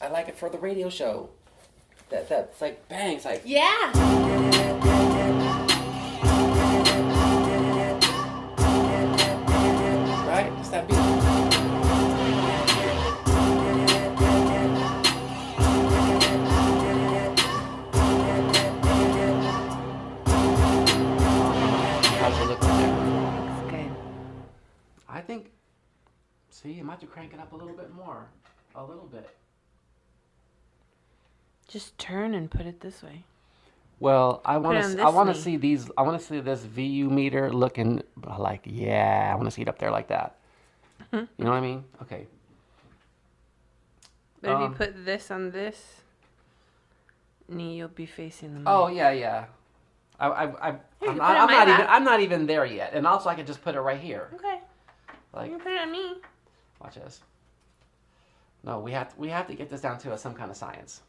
I like it for the radio show. That's like bang. It's like Yeah. right. What's that beat? How's it look there? Looks good. I think. See, I might have to crank it up a little bit more. A little bit. Just turn and put it this way. Well, I want it on to. this I want to knee. see these. I want to see this VU meter looking like. Yeah, I want to see it up there like that. You know what I mean? Okay. But if you Um, put this on this knee, you'll be facing the mic. Oh yeah, yeah. Here, I'm you not, put it on I'm my not even. lap. I'm not even there yet. And also, I could just put it right here. Okay. Like, You can put it on me. watch this. No, we have to get this down to some kind of science.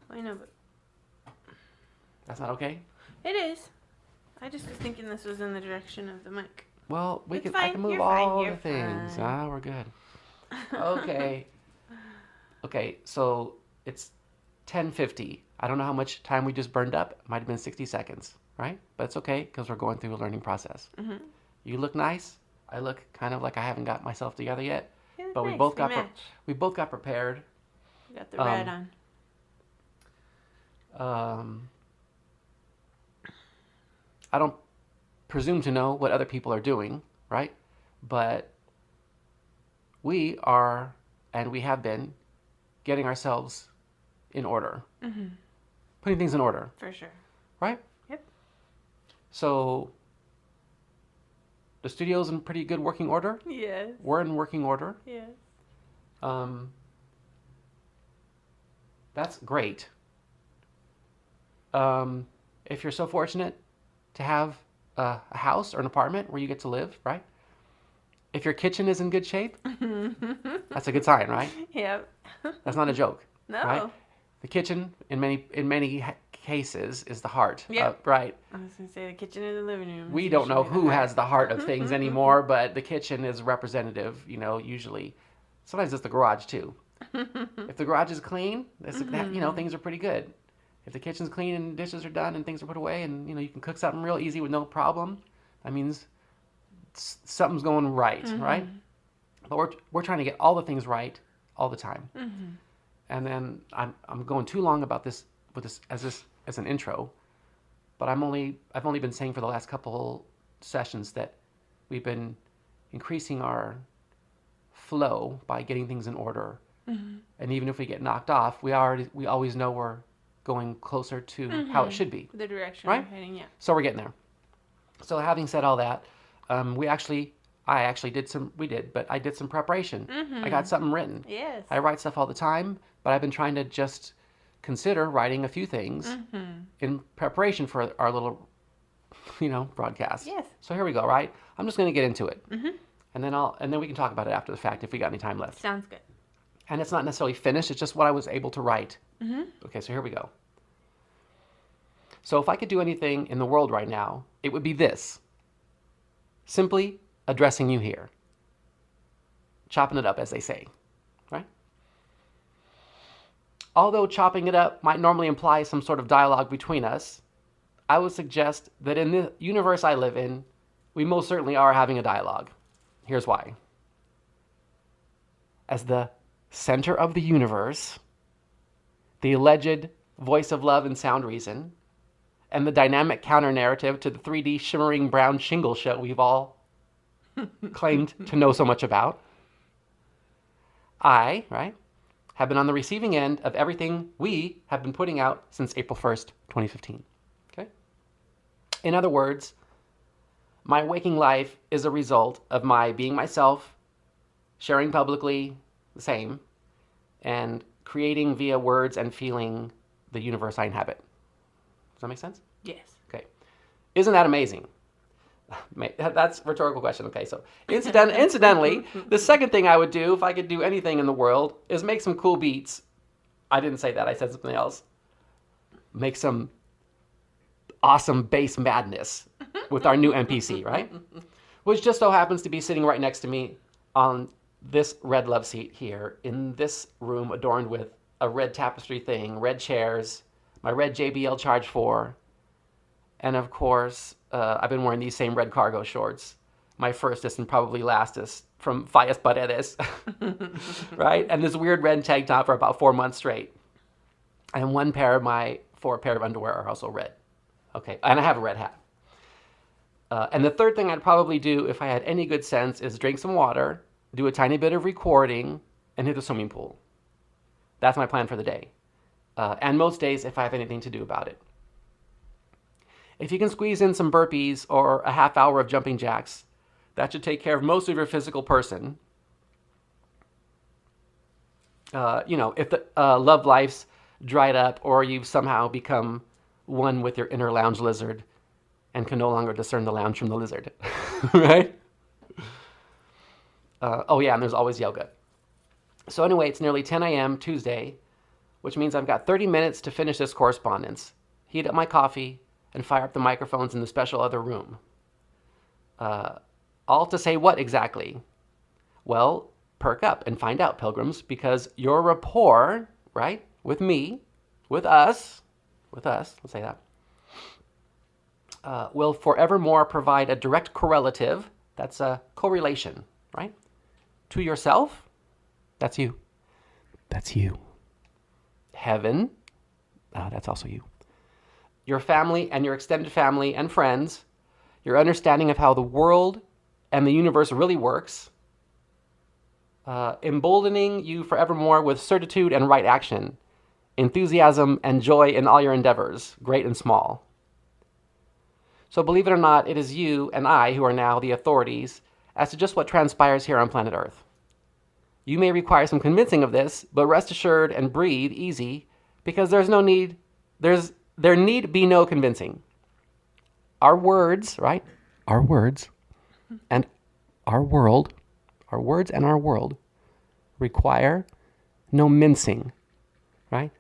I know, but That's not okay. it is. I just was thinking this was in the direction of the mic. Well, we It's can. I fine, can move you're fine, all you're the things. fine. Ah, we're good. Okay. Okay, so it's 10:50. I don't know how much time we just burned up. It might have been 60 seconds, right? But it's okay because we're going through a learning process. Mhm. You look nice. I look kind of like I haven't got myself together yet. You look But we nice. both got match. we both got prepared. You got the red um, on. I don't presume to know what other people are doing, right? But we are, and we have been, getting ourselves in order, Mhm. putting things in order, For sure. right? Yep. So the studio's in pretty good working order. Yes. We're in working order. Yes. That's great. If you're so fortunate to have a house or an apartment where you get to live, right? If your kitchen is in good shape, that's a good sign, right? Yep. That's not a joke, No. right? The kitchen, in many cases, is the heart, Yep. right? I was gonna say the kitchen or the living room. We is don't know usually who the has heart. the heart of things anymore, but the kitchen is representative, usually. Sometimes it's the garage too. If the garage is clean, things are pretty good. If the kitchen's clean and dishes are done and things are put away and, you can cook something real easy with no problem, that means something's going right, right? But we're trying to get all the things right all the time. And then I'm going too long about this as an intro, but I've only been saying for the last couple sessions that we've been increasing our flow by getting things in order. And even if we get knocked off, we always know we're going closer to how it should be. The direction Right? we're heading, yeah. So we're getting there. So having said all that, I did some preparation. I got something written. Yes. I write stuff all the time, but I've been trying to just consider writing a few things in preparation for our little, broadcast. Yes. So here we go, right? I'm just going to get into it. And then we can talk about it after the fact if we got any time left. Sounds good. And it's not necessarily finished, it's just what I was able to write. Okay, so here we go. So if I could do anything in the world right now, it would be this. Simply addressing you here. Chopping it up, as they say, right? Although chopping it up might normally imply some sort of dialogue between us, I would suggest that in the universe I live in, we most certainly are having a dialogue. Here's why. As the center of the universe, the alleged voice of love and sound reason, and the dynamic counter-narrative to the 3D shimmering brown shingle show we've all claimed to know so much about, I, have been on the receiving end of everything we have been putting out since April 1st, 2015. Okay? In other words, my waking life is a result of my being myself, sharing publicly the same, and creating via words and feeling the universe I inhabit. Does that make sense? Yes. Okay. Isn't that amazing? That's a rhetorical question. Okay, so incidentally, the second thing I would do if I could do anything in the world is make some cool beats. I didn't say that. I said something else. Make some awesome bass madness with our new MPC, right? Which just so happens to be sitting right next to me on this red love seat here in this room adorned with a red tapestry thing, red chairs, my red JBL Charge 4, and of course, I've been wearing these same red cargo shorts, my firstest and probably lastest from Fallas Paredes, right? And this weird red tank top for about 4 months straight. And one pair of my 4 pair of underwear are also red. Okay, and I have a red hat. And the third thing I'd probably do if I had any good sense is drink some water, do a tiny bit of recording, and hit the swimming pool. That's my plan for the day. And most days if I have anything to do about it. If you can squeeze in some burpees or a half hour of jumping jacks, that should take care of most of your physical person. If the love life's dried up or you've somehow become one with your inner lounge lizard and can no longer discern the lounge from the lizard, right? And there's always yoga. So anyway, it's nearly 10 a.m. Tuesday, which means I've got 30 minutes to finish this correspondence, heat up my coffee, and fire up the microphones in the special other room. All to say what exactly? Well, perk up and find out, pilgrims, because your rapport, right, with me, with us, let's say that, will forevermore provide a direct correlative, that's a correlation, right, to yourself, that's you. That's you. Heaven, that's also you. Your family and your extended family and friends, your understanding of how the world and the universe really works, emboldening you forevermore with certitude and right action, enthusiasm and joy in all your endeavors, great and small. So believe it or not, it is you and I who are now the authorities as to just what transpires here on planet Earth. You may require some convincing of this, but rest assured and breathe easy, because there need be no convincing. Our words, right? Our words and our world, our words and our world require no mincing, right?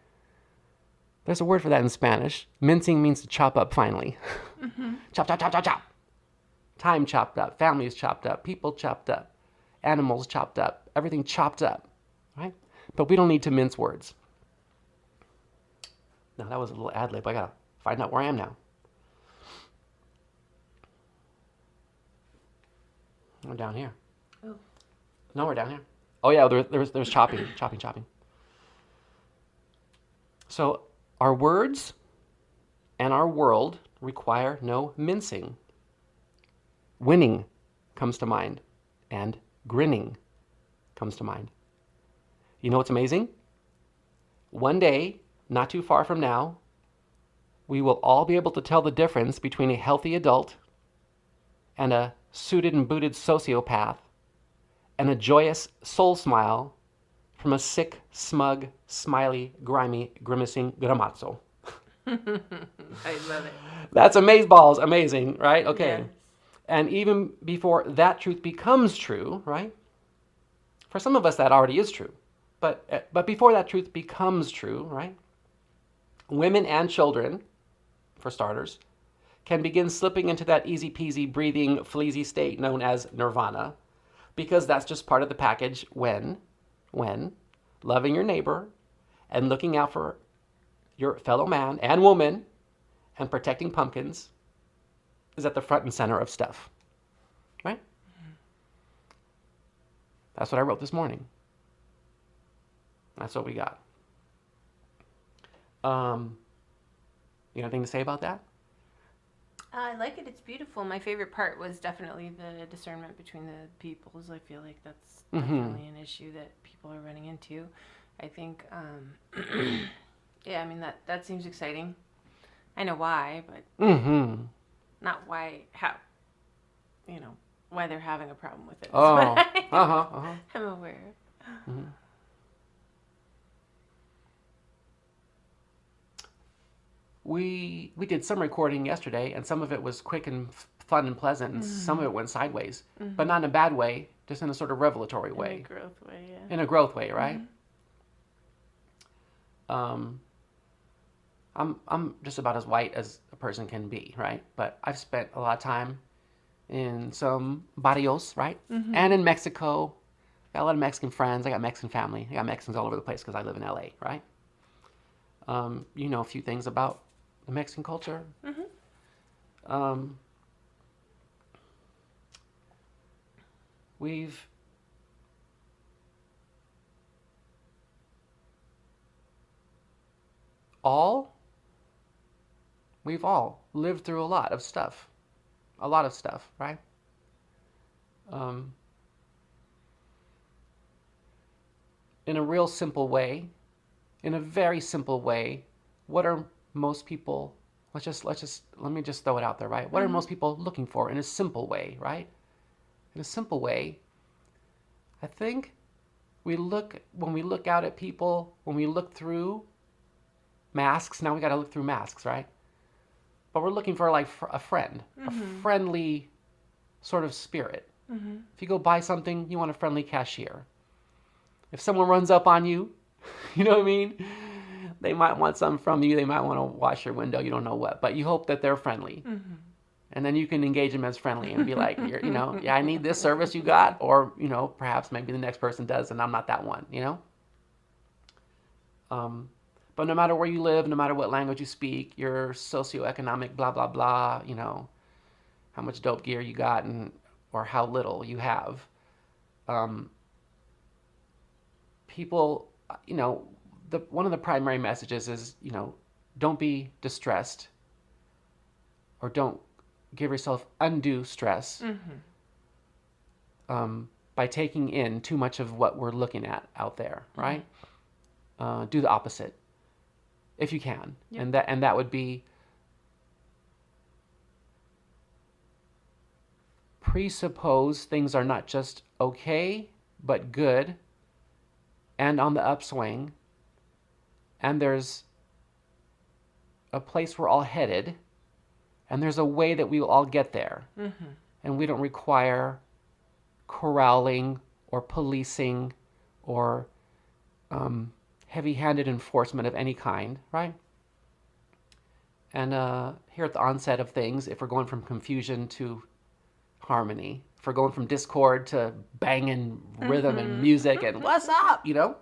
There's a word for that in Spanish. Mincing means to chop up finely. Mm-hmm. Chop, chop, chop, chop, chop. Time chopped up, families chopped up, people chopped up, animals chopped up, everything chopped up, right? But we don't need to mince words. Now, that was a little ad-lib. I gotta find out where I am now. We're down here. Oh. No, we're down here. Oh, yeah, there's chopping. So, our words and our world require no mincing. Winning comes to mind, and grinning comes to mind. You know what's amazing? One day, not too far from now, we will all be able to tell the difference between a healthy adult and a suited and booted sociopath and a joyous soul smile from a sick, smug, smiley, grimy, grimacing gramazzo. I love it. That's amazeballs, amazing, right? Okay. Yes. And even before that truth becomes true, right? For some of us, that already is true. But before that truth becomes true, right? Women and children, for starters, can begin slipping into that easy-peasy, breathing, fleazy state known as nirvana, because that's just part of the package when loving your neighbor and looking out for your fellow man and woman and protecting pumpkins is at the front and center of stuff, right? That's what I wrote this morning. That's what we got. You got anything to say about that? I like it. It's beautiful. My favorite part was definitely the discernment between the peoples. I feel like that's definitely an issue that people are running into. I think, yeah, I mean, that seems exciting. I know why, but not why, how, why they're having a problem with it. Oh, I'm aware. Mm-hmm. We did some recording yesterday, and some of it was quick and fun and pleasant, and some of it went sideways, but not in a bad way, just in a sort of revelatory way. In a growth way, yeah. In a growth way, right? I'm just about as white as a person can be, right? But I've spent a lot of time in some barrios, right? And in Mexico, got a lot of Mexican friends. I got Mexican family. I got Mexicans all over the place because I live in LA, right? You know a few things about the Mexican culture. We've all lived through a lot of stuff. A lot of stuff, right? In a real simple way, in a very simple way, what are most people, let me just throw it out there, right? What are most people looking for in a simple way, right? In a simple way, I think when we look out at people, when we look through masks, now we got to look through masks, right? But we're looking for like a friend, a friendly sort of spirit. If you go buy something, you want a friendly cashier. If someone runs up on you, you know what I mean? They might want something from you. They might want to wash your window. You don't know what, but you hope that they're friendly. And then you can engage them as friendly and be like, you know, yeah, I need this service you got. Or, you know, perhaps maybe the next person does and I'm not that one, you know? But no matter where you live, no matter what language you speak, your socioeconomic blah, blah, blah, you know, how much dope gear you got or how little you have. People, you know, one of the primary messages is, you know, don't be distressed or don't give yourself undue stress by taking in too much of what we're looking at out there, right? Do the opposite if you can. Yep. And that would be presuppose things are not just okay, but good and on the upswing, and there's a place we're all headed, and there's a way that we will all get there. And we don't require corralling or policing or heavy-handed enforcement of any kind, right? And here at the onset of things, if we're going from confusion to harmony, if we're going from discord to banging rhythm and music and what's up, you know?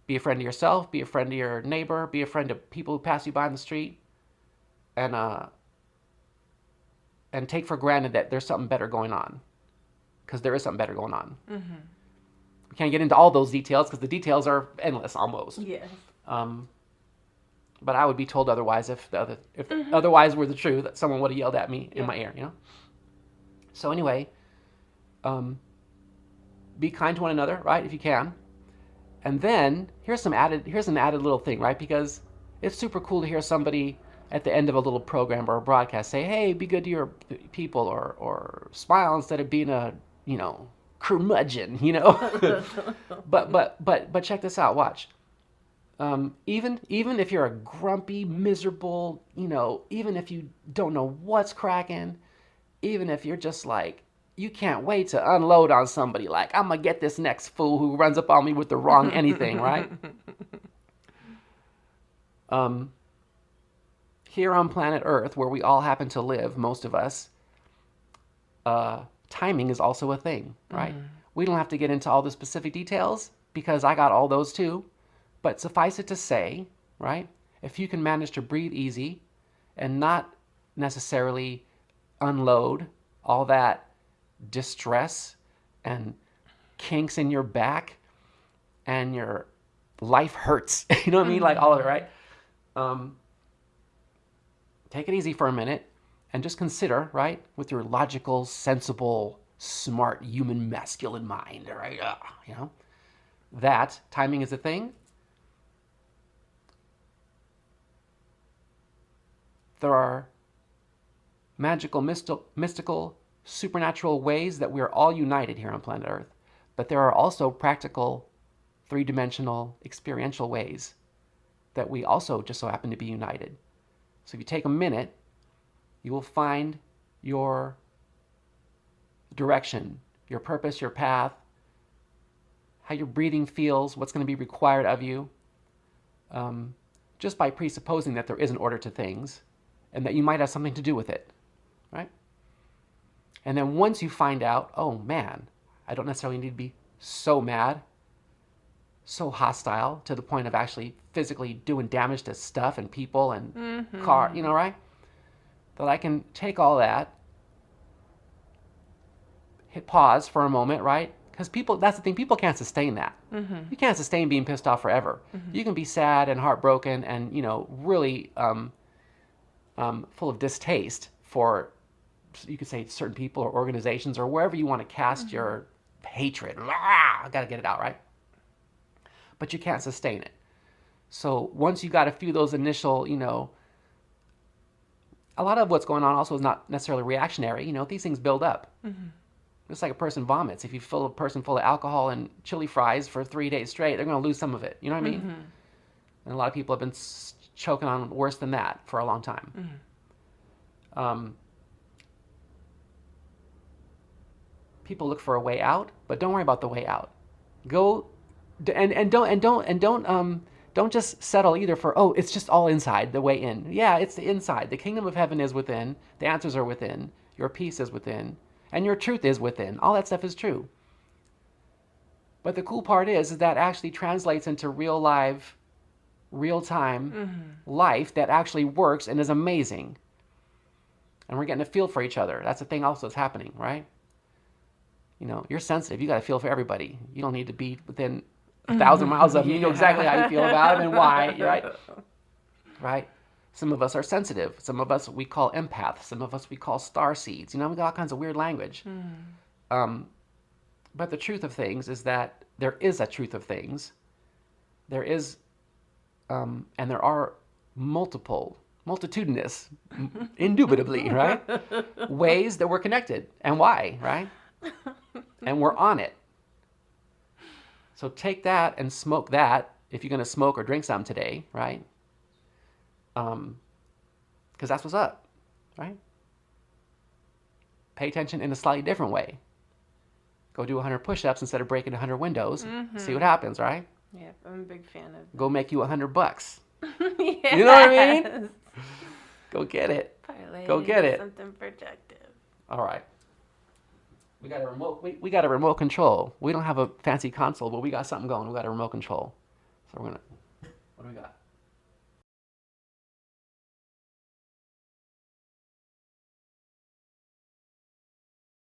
Be a friend to yourself, be a friend to your neighbor, be a friend to people who pass you by on the street, and take for granted that there's something better going on, because there is something better going on. We can't get into all those details because the details are endless almost. Yes. But I would be told otherwise if otherwise were the truth, that someone would have yelled at me in my ear, you know? So anyway, be kind to one another, right, if you can. And then here's an added little thing, right? Because it's super cool to hear somebody at the end of a little program or a broadcast say, hey, be good to your people, or smile instead of being a, you know, curmudgeon, you know? but check this out, watch. Even if you're a grumpy, miserable, you know, even if you don't know what's cracking, even if you're just like, you can't wait to unload on somebody, like, I'm gonna get this next fool who runs up on me with the wrong anything, right? Here on planet Earth, where we all happen to live, most of us, timing is also a thing, right? We don't have to get into all the specific details because I got all those too. But suffice it to say, right, if you can manage to breathe easy and not necessarily unload all that distress and kinks in your back and your life hurts, you know what I mean? Like all of it, right? Take it easy for a minute and just consider, right, with your logical, sensible, smart, human, masculine mind, right? You know, that timing is a thing. There are magical, mystical, supernatural ways that we are all united here on planet Earth. But there are also practical, three-dimensional, experiential ways that we also just so happen to be united. So if you take a minute, you will find your direction, your purpose, your path, how your breathing feels, what's going to be required of you, just by presupposing that there is an order to things and that you might have something to do with it, right? And then once you find out, oh man, I don't necessarily need to be so mad, so hostile to the point of actually physically doing damage to stuff and people and car, right? That I can take all that, hit pause for a moment, right? Because people, that's the thing, people can't sustain that. You can't sustain being pissed off forever. You can be sad and heartbroken and, really full of distaste for, you could say, certain people or organizations or wherever you want to cast your hatred. I got to get it out, right? But you can't sustain it. So once you got a few of those initial, a lot of what's going on also is not necessarily reactionary. These things build up. It's like a person vomits. If you fill a person full of alcohol and chili fries for 3 days straight, they're going to lose some of it. You know what I mean? And a lot of people have been choking on worse than that for a long time. People look for a way out, but don't worry about the way out. Go and don't just settle either for, oh, it's just all inside, the way in. Yeah, it's the inside. The kingdom of heaven is within. The answers are within. Your peace is within. And your truth is within. All that stuff is true. But the cool part is that actually translates into real live, real-time life that actually works and is amazing. And we're getting a feel for each other. That's the thing also that's happening, right? You're sensitive. You got to feel for everybody. You don't need to be within 1,000 miles of them. You know exactly how you feel about them and why, right? Right? Some of us are sensitive. Some of us we call empaths. Some of us we call star seeds. We got all kinds of weird language. But the truth of things is that there is a truth of things. There is, and there are multitudinous, indubitably, right? Ways that we're connected. And why, right? And we're on it. So take that and smoke that if you're going to smoke or drink some today, right? Because that's what's up, right? Pay attention in a slightly different way. Go do 100 push-ups instead of breaking 100 windows. See what happens, right? Yep, I'm a big fan of that. Go make you $100. Yes. You know what I mean? Go get it. Parlay Go get it. Something productive. All right. We got a remote. We got a remote control. We don't have a fancy console, but we got something going. We got a remote control. So we're gonna. What do we got?